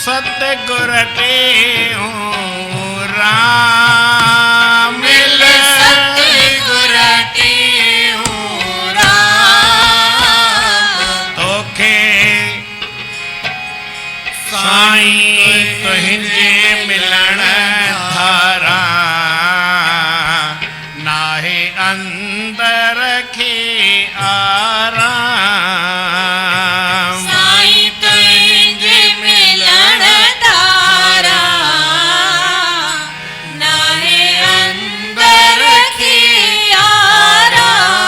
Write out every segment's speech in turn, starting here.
सतगुर टेऊ राम मिल सतगुर टेऊ राम तोखे साईं तुहिंजे मिलण धारा नाहे अंदर खे आराम साईं तुहिंजे मिलण धारा नाहे अंदर खे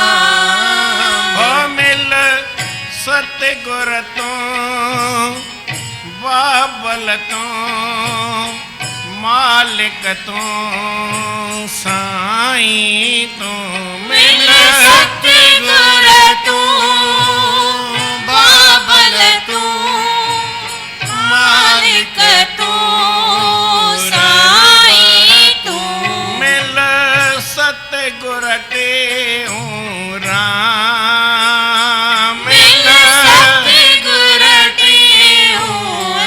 आराम हो मिल सतगुर तो बाबल तो मालिक तो साईं तो मिल सतगुर तू बाबल तू मालिक तू साईं तू मिल सतगुर टेऊ राम मिल सतगुर टेऊ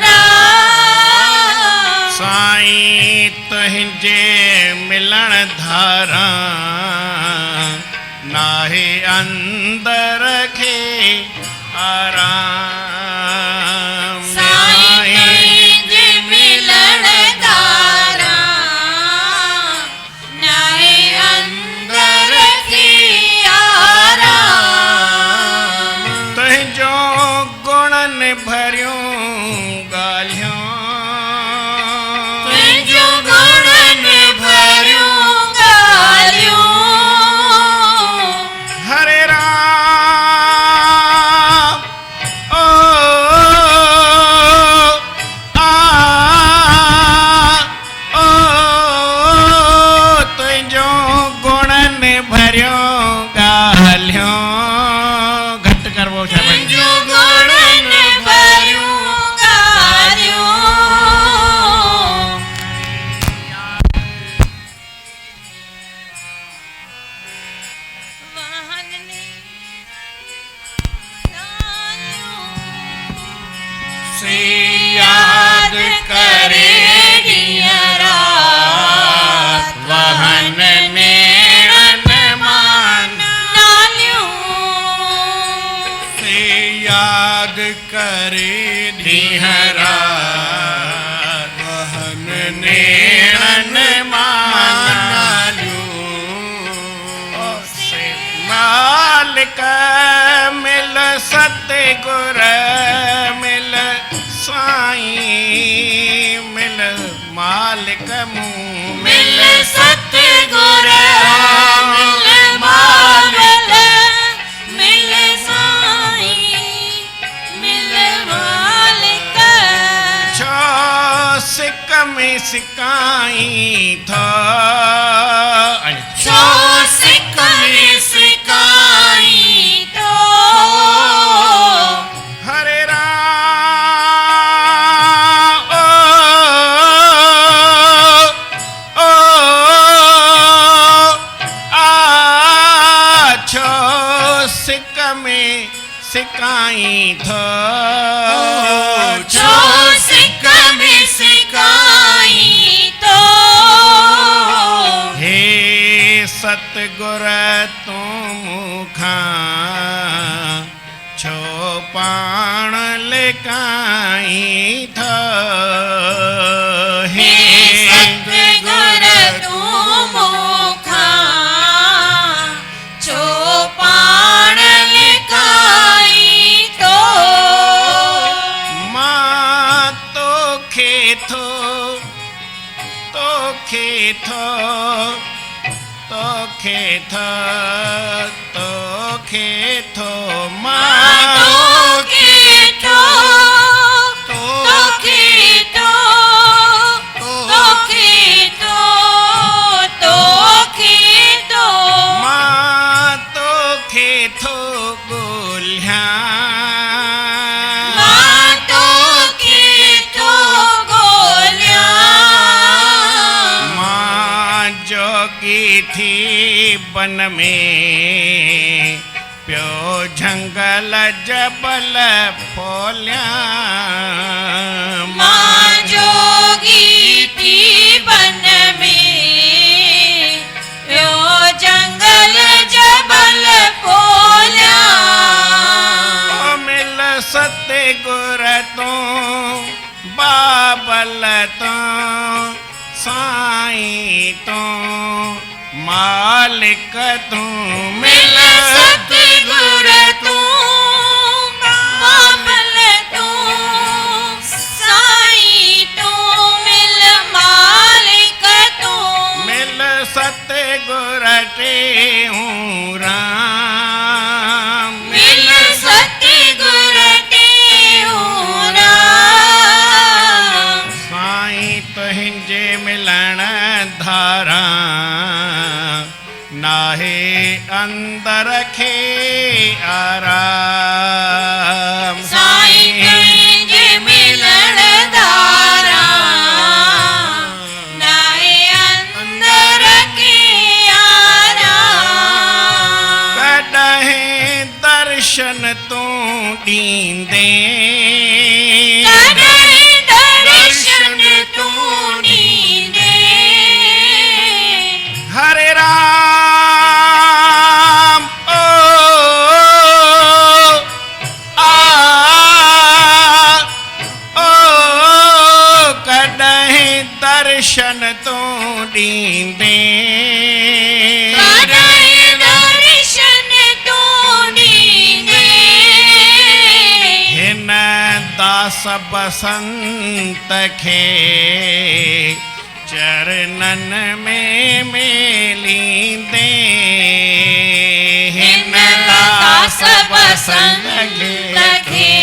राम साईं तुहिंजे मिलण धारा नाहे अंदर खे आराम साईं तुहिंजे मिलण धारा नाहे अंदर खे आराम तुहिंजो गुणन भरियूं ॻाल्हियूं तुंहिंजो गुणन भरियूं ॻाल्हियूं हरे राम ओ आ ओ तुंहिंजो गुणन भरियूं ॻाल्हियूं घटि करबो छा तुंहिंजो गुणन भरियूं ॻाल्हियूं से याद करे ॾींहं रात वहन नेणन मान नालियूं से याद करे ॾींहं रात वहन नेणन मानालियूं से मालिक मिल सतगुर मिल साईं मिल मालिक मूं मिल सतगुर मिल मालिक मिल साईं मिल मालिक छो सिक में सिकाई थो छो सिक में सिकाई तो हरे राम ओ आ छो सिक में सिकाई थो छो सिक में सिकाई तो हे सतगुर तू मूंखां छो पाण लिकाई थो हे सतगुर तू मूंखां छो पाण लिकाई तो मां तोखे थो तोखे थो तोखे थो तोखे थो मां तोखे तो तोखे तो तोखे तो तोखे तो मां तोखे थो ॻोल्हियां मां तोखे तो ॻोल्हियां मां जोगी थी बन में पियो झंगल जबल फोलियां तूं बाबल तूं साईं तूं मालिक तूं मिल सतगुर तूं बाबल तूं साईं तूं मिल मालिक तूं मिल सतगुर टेऊं राम मिल सतगुर टेऊं राम साईं तुंहिंजे मिलण धारा नाहे अंदर खे आराम साईं तुंहिंजे मिलण धारा नाहे अंदर खे आराम कॾहिं दर्शन तूं ॾींदे कॾहिं दर्शन तूं ॾींदे हरे राम ओ आ ओ कॾहिं दर्शन तूं ॾींदे कॾहिं दर्शन तूं ॾींदे हिन दास बसंत खे चरणन में मेलींदे हिन दास बसंत खे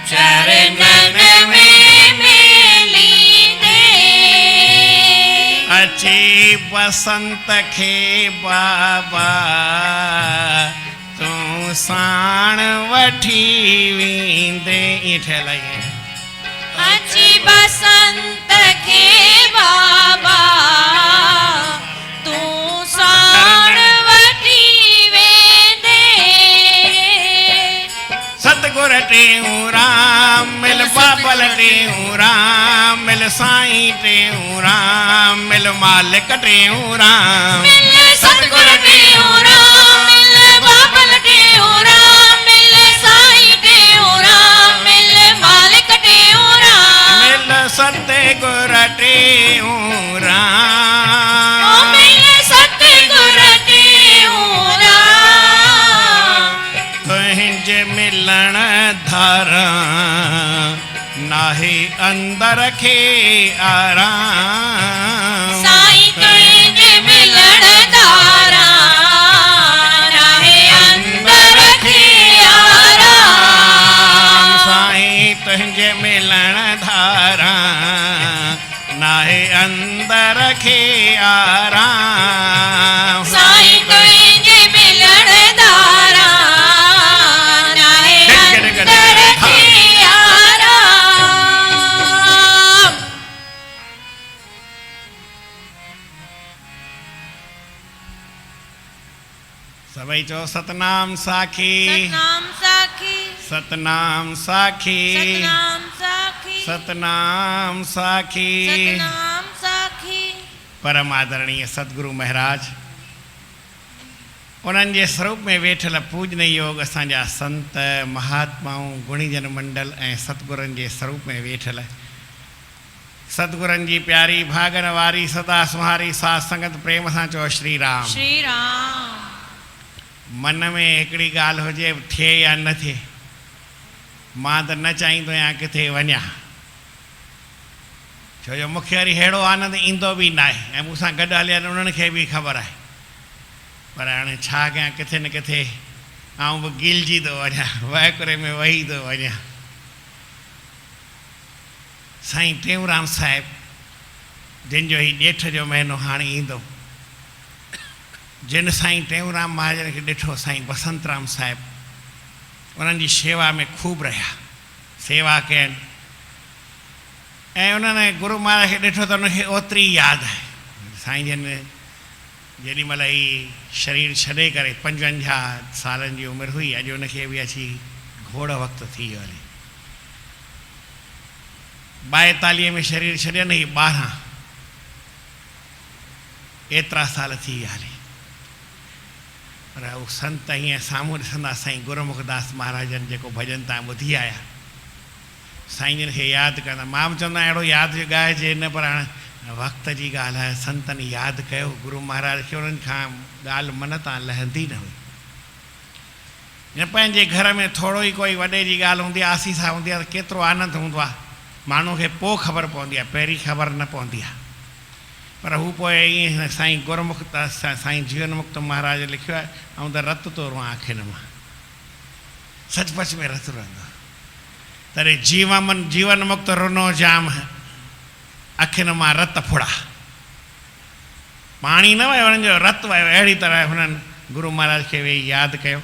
चरणन में मेलींदे अची बसंत खे बाबा तूं साण वठी वेंदे ईअं ठहियल आहे अची बसंत खे बाबा तूं साण वठी वेंदे सतगुर टेऊं राम मिल बाबल टेऊं राम मिल साईं टेऊं राम मिल मालिक टेऊं राम मिल सतगुर टेऊं राम मिल बाबल टेऊं राम मिल साईं टेऊं राम मिल मालिक टेऊं राम मिल सतगुर टेऊं राम ओ मिल सतगुर टेऊं राम तुंहिंजे मिलण धारा नाहे अंदर खे आराम साईं तुंहिंजे मिलण धारा नाहे अंदर खे आराम साईं तुंहिंजे मिलण धारा नाहे अंदर खे आराम साईं तुंहिंजे मिलण धारा नाहे अंदर खे आराम सभई चओ सतनाम साखी सतनाम साखी सतनाम साखी सतनाम साखी सतनाम साखी सतनाम साखी परम आदरणीय सतगुरु महाराज उन्हनि जे स्वरूप में वेठल पूजन योग असांजा संत महात्माऊं गुणीजन मंडल ऐं सतगुरनि जे स्वरूप में वेठल सतगुरनि जी प्यारी भागन वारी सदा सुहारी साध संगत प्रेम सां चओ श्री राम श्री राम मन में हिकिड़ी ॻाल्हि हुजे थिए या न थिए मां त न चाहींदो आहियां किथे वञा छो जो मूंखे वरी अहिड़ो आनंद ईंदो बि न आहे ऐं मूंसां गॾु हलिया उन्हनि खे बि ख़बर आहे पर हाणे छा कयां किथे न किथे आउं बि गिलजी थो वञा वाइकुरे में वही थो वञा साईं टेऊंराम साहिबु जिन जो ही ॼेठ जो महीनो हाणे ईंदो जिन साईं टेऊंराम महाजन खे ॾिठो साईं बसंतराम साहिबु उन्हनि जी शेवा में खूब रहिया सेवा कयनि ऐं उन्हनि गुरु महाराज खे ॾिठो त उनखे ओतिरी यादि आहे साईं जन जेॾी महिल ई शरीर छॾे करे 55 सालनि जी उमिरि हुई अॼु उनखे बि अची घोड़ वक़्तु थी वियो हले 42 में शरीर छॾियनि ई 12 एतिरा साल थी विया हले पर उहो संत हीअं साम्हूं ॾिसंदा साईं गुरुमुखदास महाराजनि जेको भॼन तव्हां ॿुधी आया साईं जन खे यादि कंदा। मां बि चवंदो आहियां अहिड़ो यादि ॻाइजे न, पर हाणे वक़्त जी ॻाल्हि आहे, संतनि यादि कयो गुरू महाराज खे, उन्हनि खां ॻाल्हि मन तां लहंदी न हुई। न पंहिंजे घर में थोरो ई कोई वॾे जी ॻाल्हि हूंदी आहे, आसीसा हूंदी आहे, त केतिरो आनंद हूंदो आहे, माण्हू खे पोइ ख़बर पवंदी आहे, पहिरीं ख़बर न पवंदी आहे। पर हू पोइ ईअं साईं गुरमुख साईं जीवन मुक्त महाराज लिखियो आहे, ऐं त रत थो रुआं अखियुनि मां, सचपच में रत रहंदो। तॾहिं जीवन मुक्त रुनो जाम, अखियुनि मां रत फुड़ा, पाणी न वियो हुननि जो, रत वियो। अहिड़ी तरह हुननि गुरू महाराज खे वेही यादि कयो।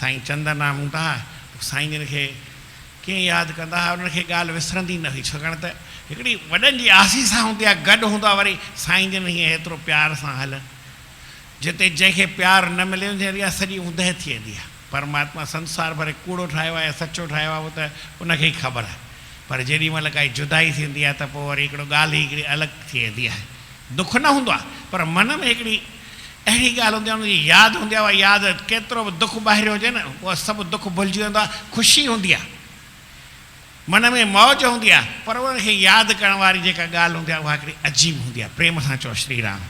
साईं चंदरनाम हूंदा हुआ, साईं जन खे कीअं यादि कंदा हुआ, उन्हनि खे ॻाल्हि विसरंदी न हुई, छाकाणि त हिकिड़ी वॾनि जी आसीसा हूंदी आहे, गॾु हूंदो आहे। वरी साईं जन हीअं एतिरो प्यार सां हलनि, जिते जंहिंखे प्यार न मिले हुजे सॼी ऊंदहि थी वेंदी आहे। परमात्मा संसार भरे कूड़ो ठाहियो आहे या सचो ठाहियो आहे, उहो त उनखे ई ख़बर आहे। पर जेॾी महिल काई जुदाई थींदी आहे त पोइ वरी हिकिड़ो ॻाल्हि ई हिकिड़ी अलॻि थी वेंदी आहे। दुख न हूंदो आहे, पर मन में हिकिड़ी अहिड़ी ॻाल्हि हूंदी आहे, हुनजी यादि हूंदी आहे। उहा यादि केतिरो बि दुख ॿाहिरियो हुजे न, उहा सभु दुख भुलिजी वेंदो आहे, ख़ुशी हूंदी आहे, मन में मौज हूंदी आहे। पर उनखे यादि करण वारी जेका ॻाल्हि हूंदी आहे, उहा हिकिड़ी अजीब हूंदी आहे। प्रेम सां चओ श्री राम।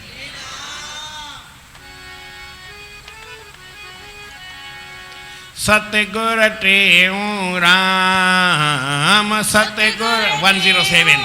सतगुर टेऊं राम, सतगुर 107,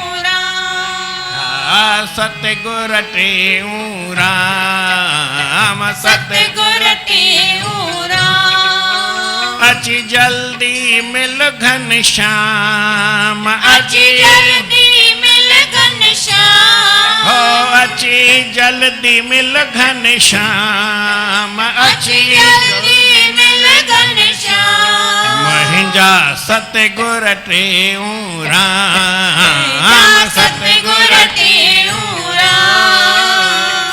सतगुर टेऊं राम, सतगुर टेऊं राम, अची जल्दी मिल घनश्याम, अची जल्दी मिल घनश्याम, हो अची जल्दी मिल घनश्याम, अची जल्दी मिल घनश्याम, मुंहिंजा सतगुर टेऊं राम, सतगुर टेऊं राम,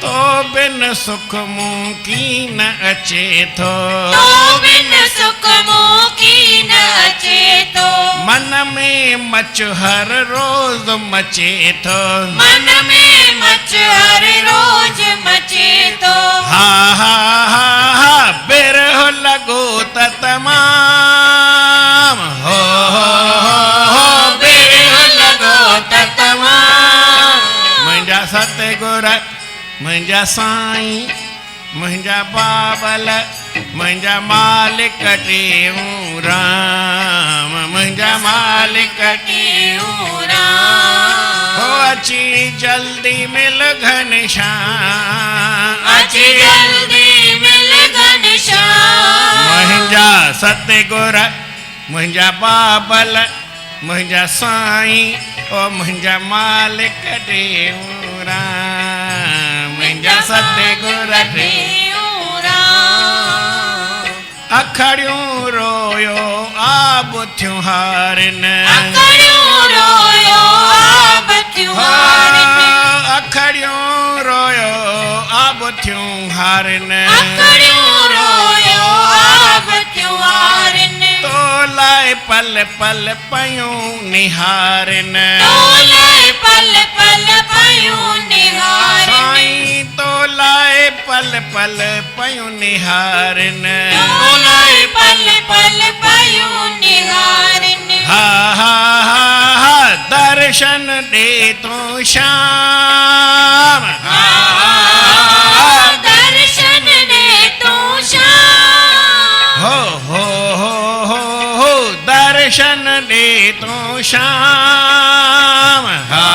तो बिन सुख मूं की न अचे थो, तो बिन सुख मूं की न अचे थो, मन में मच हर रोज मचे थो, मन में मच हर रोज मचे थो, हा हा हा हा बिरह लॻो त तमाम, हो बिरह लॻो त तमाम। मुंहिंजा सतगुर, मुंहिंजा साईं, मुंहिंजा बाबल, मुंहिंजा मालिक टेऊं राम, मुंहिंजा मालिक टेऊं राम, हो अची जल्दी मिल घनश्याम, अची जल्दी मिल घनश्याम, मुंहिंजा सतगुर, मुंहिंजा बाबल, मुंहिंजा साईं, ओ मुंहिंजा मालिक टेऊं राम, मुंहिंजा सतगुर टेऊं राम, अखड़ियूं रोयो आब थियूं हारिन, अखड़ियूं रोयो आब थियूं हारिन, अखड़ियूं रोयो आब थियूं हारिन, अखड़ियूं रोयो आब थियूं हारिन, तो लाइ पल पल पयूं निहारिन, तो लाइ पल पल पयूं निहारिन, साईं तो लाइ पल पल पयूं निहारिन, तो लाइ पल पल पयूं निहारिन, हा हा हा हा दर्शन दे तूं श्याम, हा दर्शन दे तूं श्याम, हो दर्शन दे तूं श्याम, हा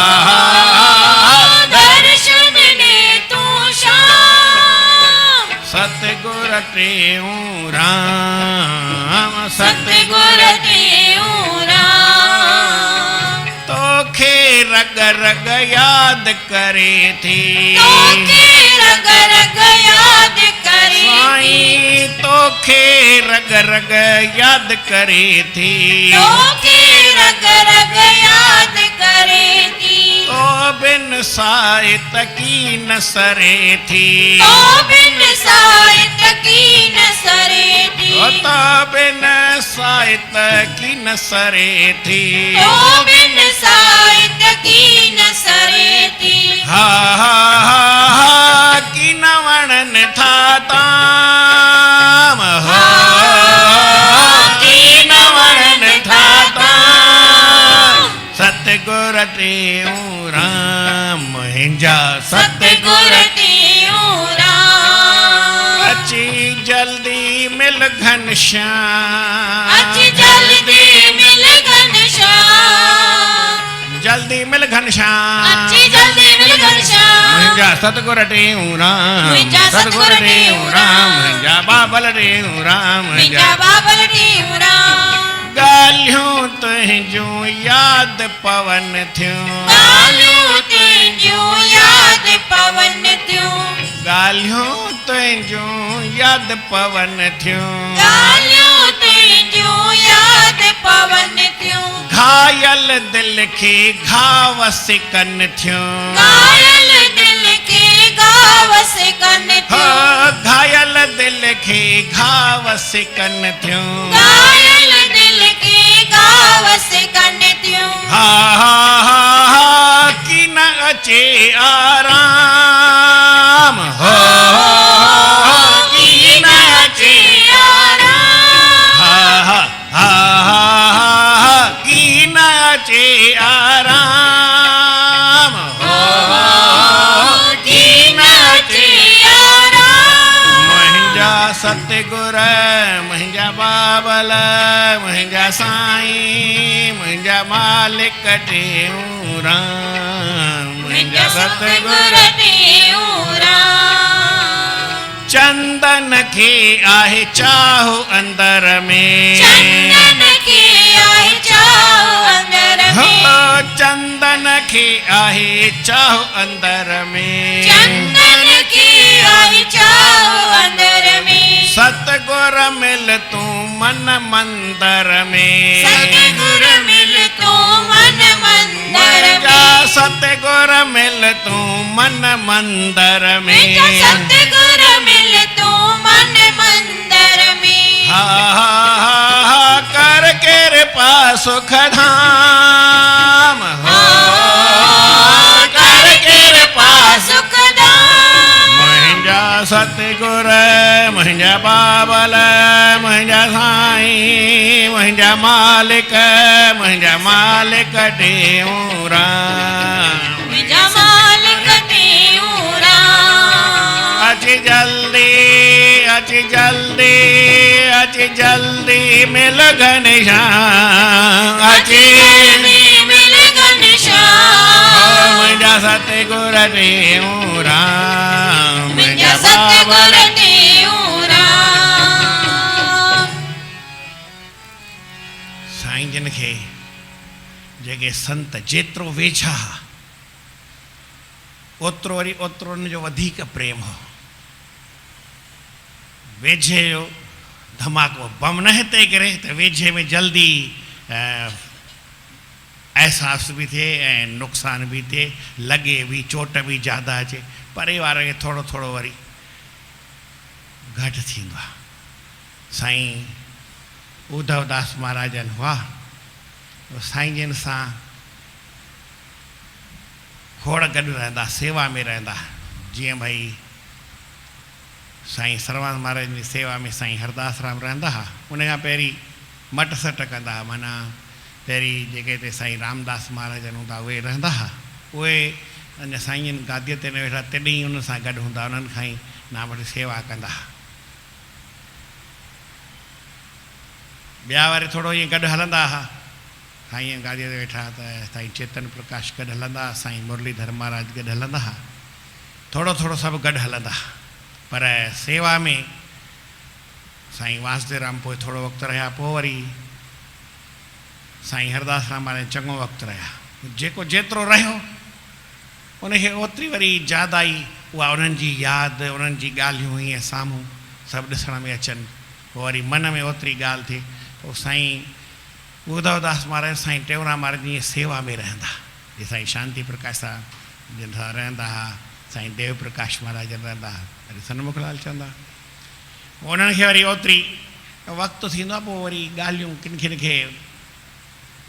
दर्शन दे तूं श्याम, सतगुर टेऊं राम, सतगुर टेऊं राम, तोखे रग रग याद करे थी, तोखे रग रग याद करे थी, साईं तोखे रग रग याद करे थी, तोखे रग रग याद करे थी, तो बिन साहित की न सरे थी, तो बिन साहित की न सरे थी, तो बिन साहित की न सरे थी, तो बिन साहित की न सरे थी, हा हा हा हा की न वणन था ताम, हो की न वणन था ताम, सतगुर टियों राम मुंहिंजा सतगुर टियों राम अची जल्दी मिल घनश्याम अची जल्दी मिल घनश्याम जल्दी मिल घनश्याम अची जल्दी मिल घनश्याम मुंहिंजा सतगुर टियों राम मुंहिंजा सतगुर टियों राम मुंहिंजा बाबल टियों राम मुंहिंजा बाबल टियों राम ॻाल्हियूं तुंहिंजूं यादि पवन थियूं ॻाल्हियूं तुंहिंजूं यादि पवन थियूं ॻाल्हियूं तुंहिंजूं यादि पवन थियूं ॻाल्हियूं तुंहिंजूं यादि पवन थियूं घायल दिल खे घाव सिकन थियूं घायल दिल खे घाव सिकन हो थियूं घायल दिल खे घाव सिकन थियूं घायल दिल खे घाव सिकन थियूं हा हा हा हा की न अचे आराम हो की न अचे हा हा हा हा हा की न अचे आराम हो की न अचे मुंहिंजा सतगुर मुंहिंजा बाबल मुंहिंजा साईं मुंहिंजा मालिक टियों राम मुंहिंजा सतगुर टियों राम चंदन खे आहे चाहो अंदर में चंदन खे आहे चाहो अंदर हो में चंदन खे आहे चाहो अंदर में चंदन खे आहे चाहो अंदर में सतगुर मिल तूं मन मंदर में सतगुर मिल तूं मन मंदर मुंहिंजा में सतगुर मिल तूं मन मंदर में मुंहिंजा सतगुर मिल तूं मन मंदर में हा हा हा हा कर कृपा सुख धाम हो कर कृपा सुखदाम मुंहिंजा सतगुर मुंहिंजा बाबल मुंहिंजा साईं मुंहिंजा मालिक टियों राम मुंहिंजा मालिक टियों राम अची जल्दी अची जल्दी अची जल्दी मिल घनश्याम अची मिल घनश्याम मुंहिंजा सतगुर टियों राम मुंहिंजा सतगुर टियों राम साईं जन खे जेके संत जेतिरो वेझा ओतिरो वरी ओतिरो उन जो वधीक प्रेम हो वेझे जो धमाको बम न हिते किरे त वेझे में जल्दी एहसास भी थिए ऐं नुक़सान भी थिए लॻे भी चोट भी ज़्यादा अचे परिवार खे थोरो थोरो वरी घटि थींदो आहे साईं उद्धवदास महाराजन हुआ साईं जन सां खोड़ गॾु रहंदा सेवा में रहंदा जीअं भई साईं सर्वानंद महाराज जी सेवा में साईं हरदास राम रहंदा हुआ उन खां पहिरीं मट सट कंदा हुआ माना पहिरीं जेके हिते साईं रामदास महाराज हूंदा उहे रहंदा हुआ उहे अञा साईं जन गादीअ ते न वेठा तॾहिं उन सां गॾु हूंदा उन्हनि खां ई नाम वठी सेवा कंदा हुआ ॿिया वरी थोरो ईअं गॾु हलंदा हुआ साईं गादीअ ते वेठा त साईं चेतन प्रकाश गॾु हलंदा साईं मुरलीधर महाराज गॾु हलंदा हुआ थोरो थोरो सभु गॾु हलंदा पर सेवा में साईं वासुदेव राम पोइ थोरो वक़्तु रहिया पोइ वरी साईं हरदास राम महाराज चङो वक़्तु रहिया जेको जेतिरो रहियो उनखे ओतिरी वरी ज़्यादा ई उहा उन्हनि जी यादि उन्हनि जी ॻाल्हियूं हीअं साम्हूं सभु ॾिसण में अचनि पोइ वरी मन में ओतिरी ॻाल्हि थिए पोइ साईं उद्धवदास महाराज साईं टेऊंराम महाराज जी सेवा में रहंदा जीअं साईं शांति प्रकाश सां जिन सां रहंदा हुआ साईं देव प्रकाश महाराज रहंदा हुआ वरी सन्मुखलाल चवंदा उन्हनि खे वरी ओतिरी वक़्तु थींदो आहे पोइ वरी ॻाल्हियूं किन किन खे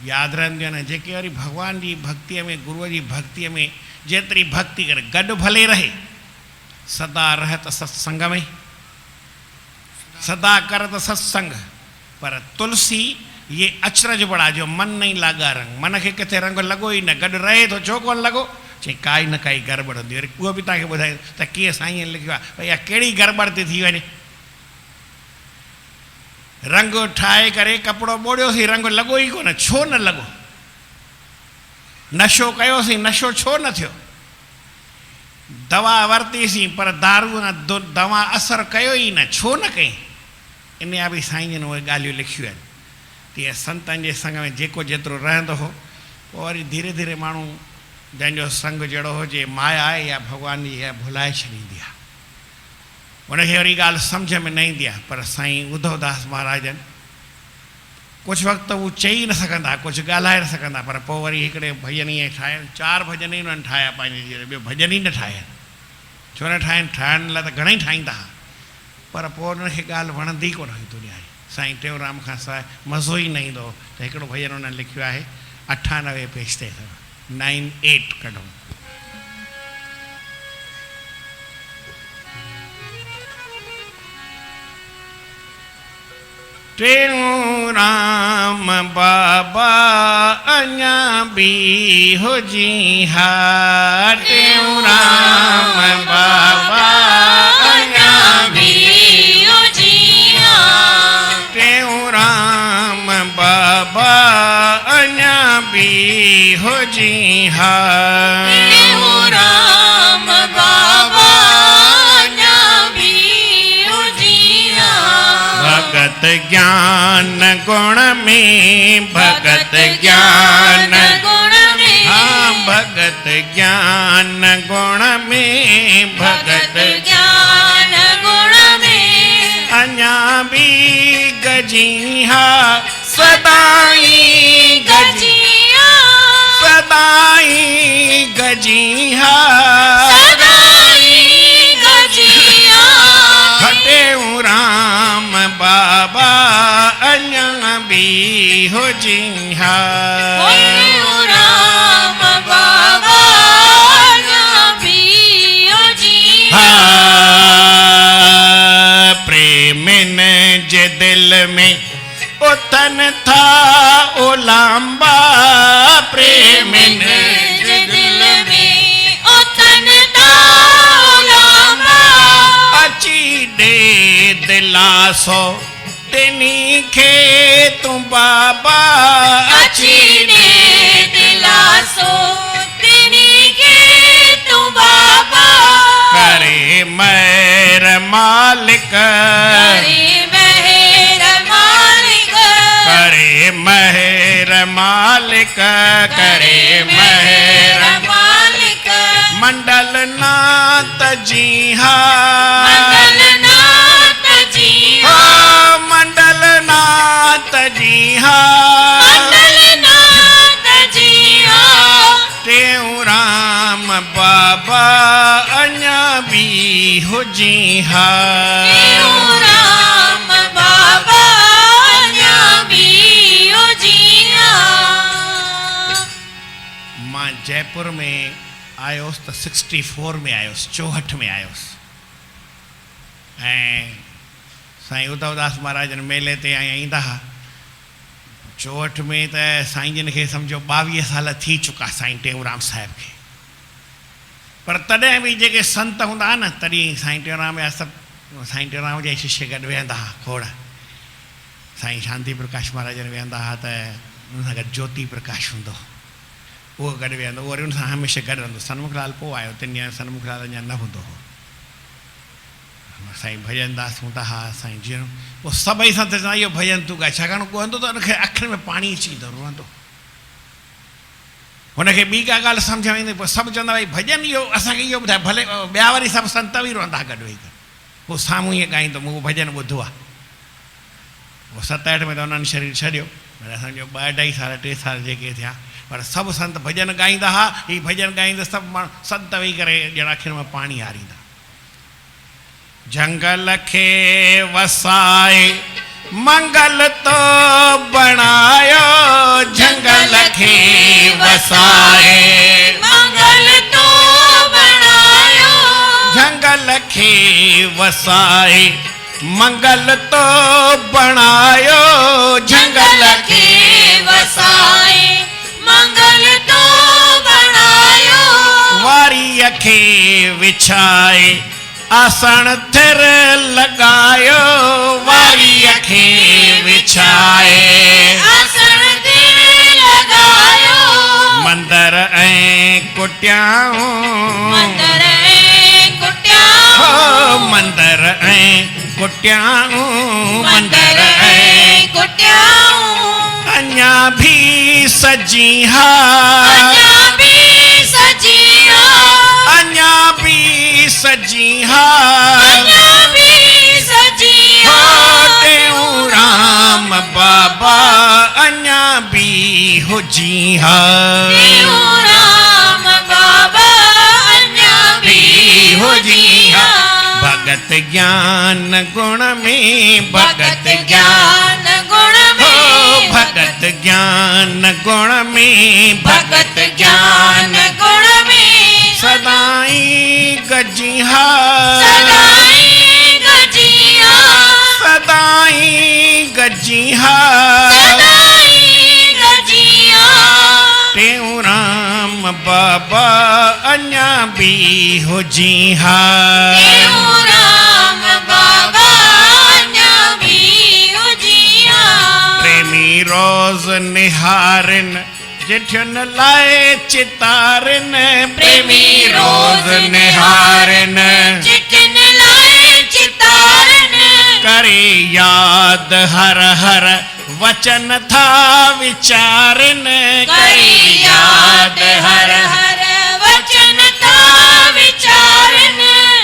यादि रहंदियूं आहिनि जेके वरी भॻवान जी भक्तीअ में गुरूअ जी भक्तीअ में जेतिरी भक्ति करे गॾु भले रहे सदा रहत सत्संग में सदा करत सत्संग पर तुलसी ये अचरज बड़ा जो मन नहीं लगा रंग मन के किथे रंग लगो ही न गड रहे तो छो कोन लगो चई काई न काई गड़बड़ होंदी वरी उहो बि तव्हांखे ॿुधायो त कीअं साईं लिखियो आहे भई इहा कहिड़ी गड़बड़ थी वञे रंग ठाहे करे कपिड़ो ॿोड़ियोसीं रंग लॻो ई कोन छो न लॻो नशो कयोसीं नशो छो न थियो दवा वरितीसीं पर दारू दवा असर कयो ई न छो न कई इन जा बि साईं जन उहे ॻाल्हियूं लिखियूं आहिनि तीअं संतनि जे संग में जेको जेतिरो रहंदो हो पोइ वरी धीरे धीरे माण्हू जंहिंजो संग जहिड़ो हुजे माया आहे या भॻवान जी इहा भुलाए छॾींदी आहे उनखे वरी ॻाल्हि सम्झ में न ईंदी आहे पर साईं उद्धवदास महाराजनि कुझु वक़्तु उहो चई न सघंदा कुझु ॻाल्हाए न सघंदा पर पोइ वरी हिकिड़े भॼन ईअं ठाहिनि 4 भॼन ई उन्हनि ठाहिया पंहिंजे जीवन ॿियो भॼन ई न ठाहिनि छो न ठाहिनि ठाहिण लाइ त घणेई ठाहींदा हुआ पर पोइ उनखे ॻाल्हि वणंदी कोन हुई दुनिया जी साईं टेऊंराम खां सवाइ मज़ो ई न ईंदो त हिकिड़ो भॼन उन्हनि लिखियो आहे 98 पेज ते 98 कढो टेऊंराम बाबा अञा बि हुजी हा टेऊंराम बाबा अञा बि हुजी हा टेऊंराम बाबा अञा बि हुजी हा टेऊंराम बाबा अञा बि हुजी हा भगत ज्ञान गुण में भगत ज्ञान गुण में हाँ भगत ज्ञान गुण में भगत ज्ञान गुण में अञा भी गजी हा सदाई गजिया सदाई गजी हा सदाई गजिया टेऊंराम बाबा अञा भी हुजी हा टेऊंराम बाबा अञा भी हुजी हा प्रेमिन जे दिल में उथन था ओलांबा प्रेमिन जे दिल में उथन था ओलांबा अची दे दिलासो तेनी खे तू बाबा अची दे दिलासो तेनी के तू बाबा करे मेर मालिक करे मेहर मालिक करे मेहर मालिक करे मेहर मालिक मंडल नाथ जी हा मंगल नाथ जी ओ मंडल नाथ जी हा मंगल नाथ जी हो टेऊंराम बाबा अञा भी हुजी हा टेऊंराम बाबा अञा भी हुजी हा मां जयपुर में आयुसि त 64 में आयुसि 64 में आयुसि ऐं साईं उद्धवदास महाराजन मेले ते ईंदा हुआ 64 में त साईं जन खे सम्झो 22 साल थी चुका साईं टेऊंराम साहिब खे पर तॾहिं बि जेके संत हूंदा हुआ न तॾहिं साईं टेऊंराम जा सभु साईं टेऊंराम जा शिष्य गॾु वेहंदा हुआ खोड़ साईं शांति प्रकाश महाराजन वेहंदा हुआ त उन सां गॾु ज्योति प्रकाश हूंदो उहो गॾु वेहंदो उहो वरी उन सां हमेशह गॾु रहंदो सनमुखलाल पोइ आयो 3 ॾींहं सनमुखलाल अञा न हूंदो हो साईं भजन दास हूंदा हुआ साईं जीअं पोइ सभई संत चवंदा इहो भजन तूं ॻाए छाकाणि ॻोहंदो त उनखे अखियुनि में पाणी अची ईंदो रोअंदो हुनखे ॿी का ॻाल्हि सम्झ में ईंदी पोइ सभु चवंदा भई भजन इहो असांखे इहो ॿुधाए भले ॿिया वरी सभु संत बि रहंदा गॾु वेही करे पोइ साम्हूं ईअं ॻाईंदो मूं भजन ॿुधो आहे पोइ 67 में त उन्हनि शरीर छॾियो पर असांजो 2-2.5 साल 3 साल जेके थिया पर सभु संत भजन ॻाईंदा हुआ हीअ भजन ॻाईंदा सभु माण्हू संत वेही करे ॼणा अखियुनि में पाणी हारींदा जंगल खे वसाए मंगल तो बणायो जंगल खे वसाए मंगल तो बनायो जंगल खे वसाए मंगल तो बणायो जंगल खे खे विछाए आसन थिर लगायो वारीअ खे विछाए आसन थिर लगायो मंदर ऐं कुटियाऊं मंदर ऐं कुटियाऊं हो मंदर ऐं कुटियाऊं मंदर ऐं कुटियाऊं अञा भी सजी हा अञा बि सजिया अञा भी सजी हा अञा बि सजिया टेऊं राम बाबा अञा भी हुजी हा टेऊं राम बाबा अञा बि हुजी हा भगत ज्ञान गुण में भगत ज्ञान गुण हो में भगत ज्ञान गुण में भगत ज्ञान गुण में सदाई गजी हा सदाई गजिया सदाई गजी हा सदाई गजिया टेऊं राम बाबा अञा भी हुजी हा टेऊं राम बाबा अञा बि हुजिया प्रेमी रोज निहारिन जिठियुन लाइ चितारिन प्रेमी रोज निहारिन चिठिन लाइ चितारन करे याद हर हर वचन था विचारिन करे याद हर हर वचन था विचारन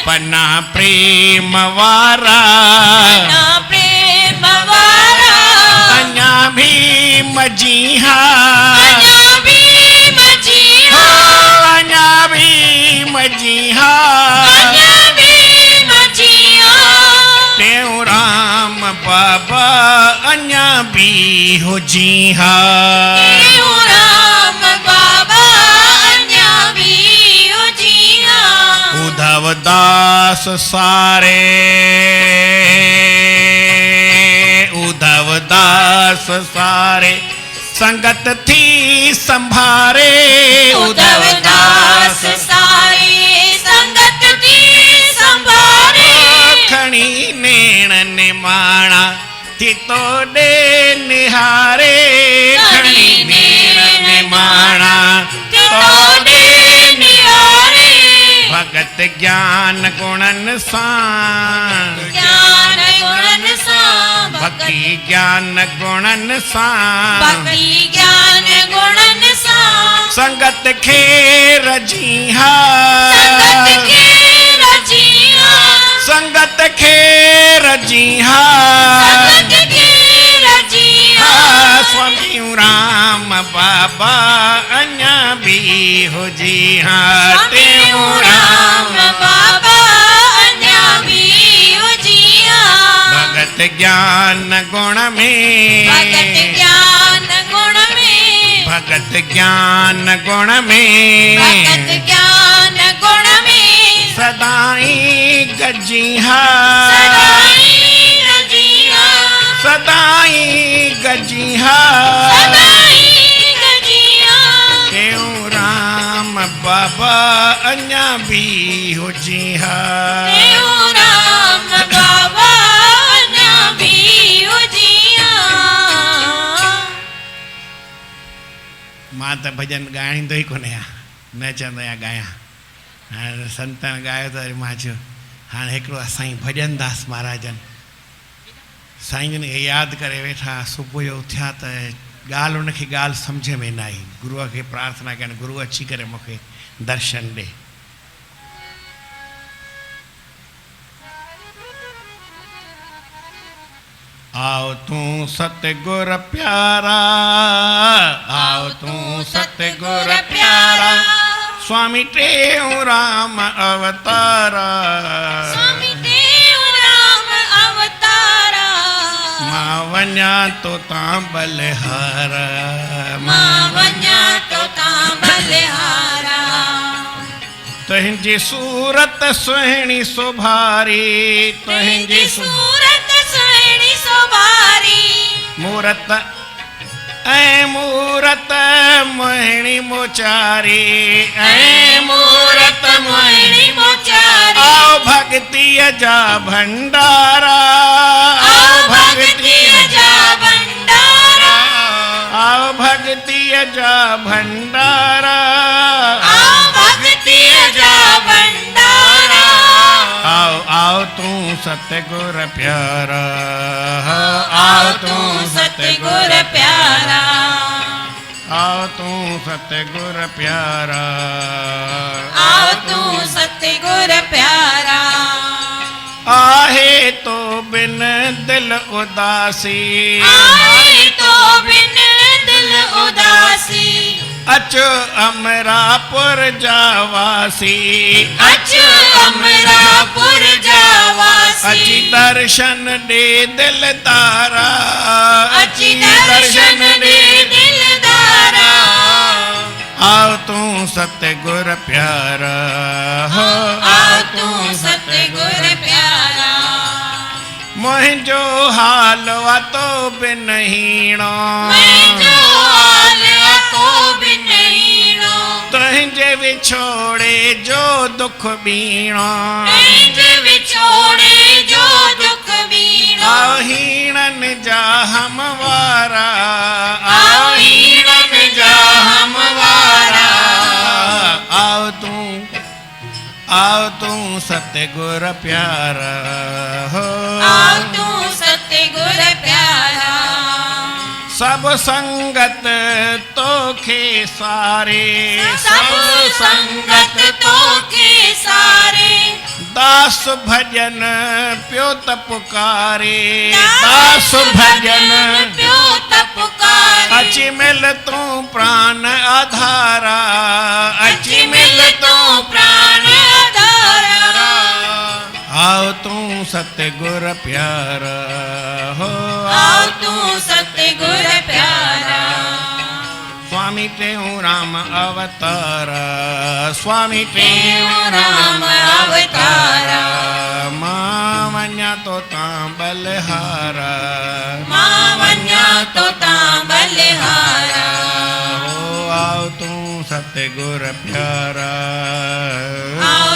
पन्ना प्रेम वारा ना प्रेम वारा अञा भी मजीहा अञा बि मजिया अञा भी मजीहा अञा बि मजिया टेऊं राम बाबा अञा भी हुजी हा टेऊं राम बाबा अञा बि हुजिया उद्धव दास सारे उद्धव दास सारे संगत थी संभारे उद्धव दास सारी संगत थी संभारे खणी नेण निमाणा थी तोड़े निहारे खणी नेण निमाणा तोड़े निहारे भगत ज्ञान गुणन सां ज्ञान गुणन सां भक्ति ज्ञान गुणन सां भक्ति ज्ञान गुणन सां संगत खे रजीहा संगत के रजिया संगत खे रजीहा संगत के रजिया स्वामी राम बाबा अञा भी हुजी हा टेऊं राम बाबा अञा बि हुजिया भगत ज्ञान गुण में भगत ज्ञान गुण में भगत ज्ञान गुण में भगत ज्ञान गुण में सदाई गजीहा सदाई रजिया सदाई गजीहा सदाई गजिया टेऊं राम बाबा अञा भी हुजी हा टेऊं राम बाबा अञा बि हुजिया मां त भॼन ॻाईंदो ई कोन्हे न चवंदो आहियां ॻायां हाणे संतनि ॻायो त वरी मां चयो हाणे हिकिड़ो असांजी भॼन दास महाराजनि साईं जन खे यादि करे वेठा सुबुह जो उथिया त ॻाल्हि उनखे ॻाल्हि सम्झ में न आई गुरूअ खे प्रार्थना कनि गुरू अची करे मूंखे दर्शन ॾे आओ तूं सतगुर प्यारा आओ तूं सतगुर प्यारा स्वामी टेऊं राम अवतारा स्वामी टेऊं राम अवतारा मां वञा तो तां बलिहारा मां वञा तो तां बलिहारा तुंहिंजी सूरत सुहिणी सुभारी तुंहिंजी सूरत सुहिणी सुभारी मूरत ऐं मूरत मोहिणी मोचारी ऐं मूरत मोहिणी जा भंडारा, आओ भक्ति जा भंडारा, आओ भक्ति जा भंडारा, आओ भक्ति जा भंडारा, आओ आओ तू सतगुर प्यारा, आओ तू सतगुर प्यारा, आओ तू सतगुर प्यारा, आओ तू सतगुर प्यारा, आहे तो बिन दिल उदासी, आए तो बिन दिल उदासी, अच अमरापुर जावासी, अच अमरापुर जावासी, अची दर्शन दे दिल तारा, अची दर्शन दे दिलदारा, आओ तू सतगुर प्यारा, हो आओ तू सतगुर प्यारा, मुंहिंजो हाल तो बिन हीणो, मुंहिंजो हाल को बिनहीणो, तुंहिंजे विछोड़े जो दुख बीणो, तुंहिंजे विछोड़े जो दुख बीणो, आओ हीणन जा हमवारा, आओ हीणन जा हमवारा, आओ तू सतगुर प्यारा, हो आओ तू सतगुर प्यारा, सब संगत तोखे सारे, सब संगत तो के सारे, दास भजन प्यो पुकारे, दास भजन प्यो पुकारे, अची मिल तू प्राण आधारा, अची मिल तो प्राण आधारा, आओ तू सतगुर प्यारा, हो आओ तू सतगुर प्यारा, स्वामी टेऊ राम अवतारा, स्वामी टेऊ राम अवतारा, मां वञा तो तां बलहारा, मां वञा तो तां बलिहारा, हो आओ तू सतगुर प्यारा, आओ